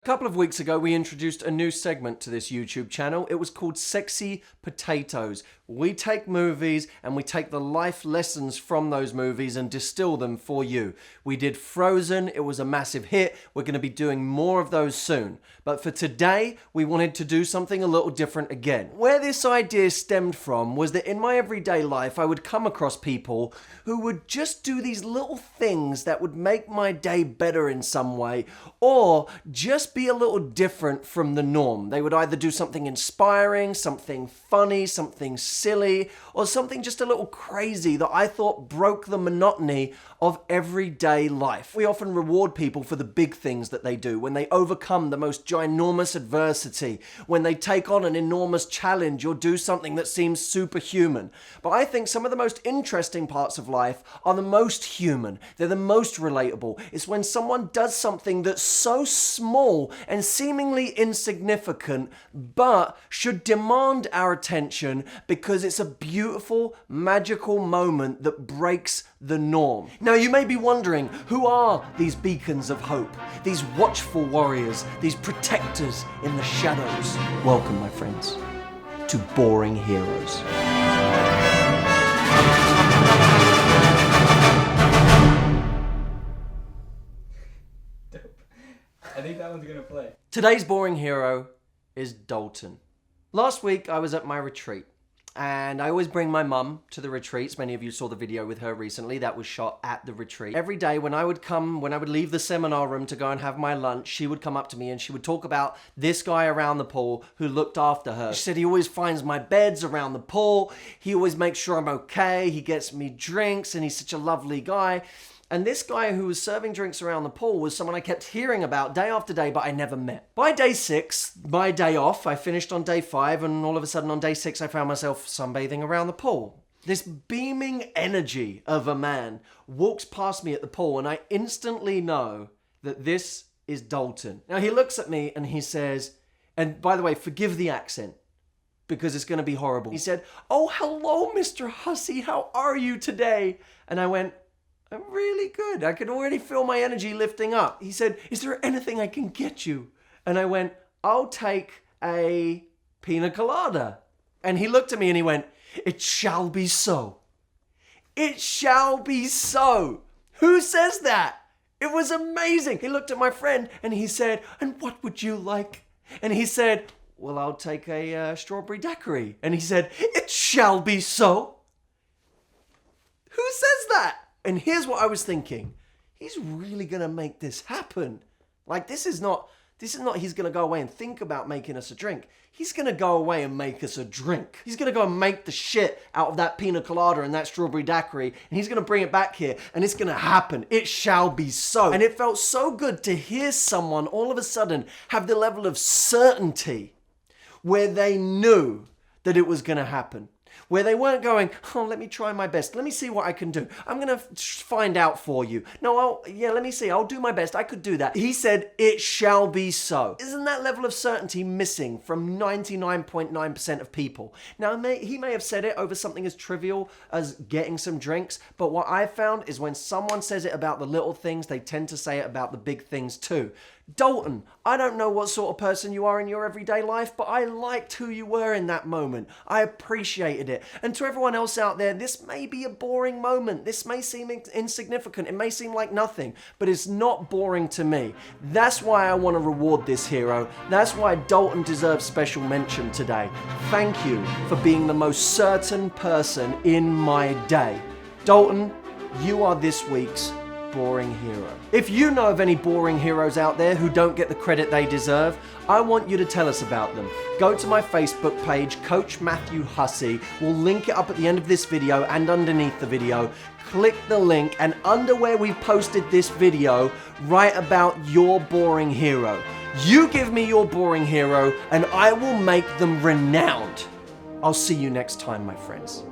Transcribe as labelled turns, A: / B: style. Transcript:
A: A couple of weeks ago, we introduced a new segment to this YouTube channel. It was called Sexy Potatoes. We take movies and we take the life lessons from those movies and distill them for you. We did Frozen. It was a massive hit. We're going to be doing more of those soon. But for today, we wanted to do something a little different again. Where this idea stemmed from was that in my everyday life, I would come across people who would just do these little things that would make my day better in some way, or just be a little different from the norm. They would either do something inspiring, something funny, something silly, or something just a little crazy that I thought broke the monotony of everyday life. We often reward people for the big things that they do, when they overcome the most ginormous adversity, when they take on an enormous challenge or do something that seems superhuman. But I think some of the most interesting parts of life are the most human. They're the most relatable. It's when someone does something that's so small and seemingly insignificant, but should demand our attention because it's a beautiful, magical moment that breaks the norm. Now, you may be wondering, who are these beacons of hope? These watchful warriors, these protectors in the shadows? Welcome, my friends, to Boring Heroes.
B: I think that one's gonna play.
A: Today's boring hero is Dalton. Last week I was at my retreat, and I always bring my mum to the retreats. Many of you saw the video with her recently that was shot at the retreat. Every day when I would leave the seminar room to go and have my lunch, she would come up to me and she would talk about this guy around the pool who looked after her. She said he always finds my beds around the pool, he always makes sure I'm okay, he gets me drinks, and he's such a lovely guy. And this guy who was serving drinks around the pool was someone I kept hearing about day after day, but I never met. By day 6, my day off, I finished on day 5, and all of a sudden on day 6, I found myself sunbathing around the pool. This beaming energy of a man walks past me at the pool, and I instantly know that this is Dalton. Now, he looks at me and he says, and by the way, forgive the accent, because it's going to be horrible. He said, "Oh, hello, Mr. Hussey, how are you today?" And I went, "I'm really good." I could already feel my energy lifting up. He said, "Is there anything I can get you?" And I went, "I'll take a pina colada." And he looked at me and he went, "It shall be so. It shall be so." Who says that? It was amazing. He looked at my friend and he said, "And what would you like?" And he said, "Well, I'll take a strawberry daiquiri." And he said, "It shall be so." Who says that? And here's what I was thinking. He's really going to make this happen. Like, this is not he's going to go away and think about making us a drink. He's going to go away and make us a drink. He's going to go and make the shit out of that pina colada and that strawberry daiquiri, and he's going to bring it back here, and it's going to happen. It shall be so. And it felt so good to hear someone all of a sudden have the level of certainty where they knew that it was going to happen. Where they weren't going, "Oh, let me try my best. Let me see what I can do. I'm going to find out for you. No, let me see. I'll do my best. I could do that." He said, "It shall be so." Isn't that level of certainty missing from 99.9% of people? Now, he may have said it over something as trivial as getting some drinks, but what I found is when someone says it about the little things, they tend to say it about the big things too. Dalton, I don't know what sort of person you are in your everyday life, but I liked who you were in that moment. I appreciated it. And to everyone else out there, this may be a boring moment. This may seem insignificant. It may seem like nothing, but it's not boring to me. That's why I want to reward this hero. That's why Dalton deserves special mention today. Thank you for being the most certain person in my day. Dalton, you are this week's boring hero. If you know of any boring heroes out there who don't get the credit they deserve, I want you to tell us about them. Go to my Facebook page, Coach Matthew Hussey. We'll link it up at the end of this video and underneath the video. Click the link, and under where we've posted this video, write about your boring hero. You give me your boring hero and I will make them renowned. I'll see you next time, my friends.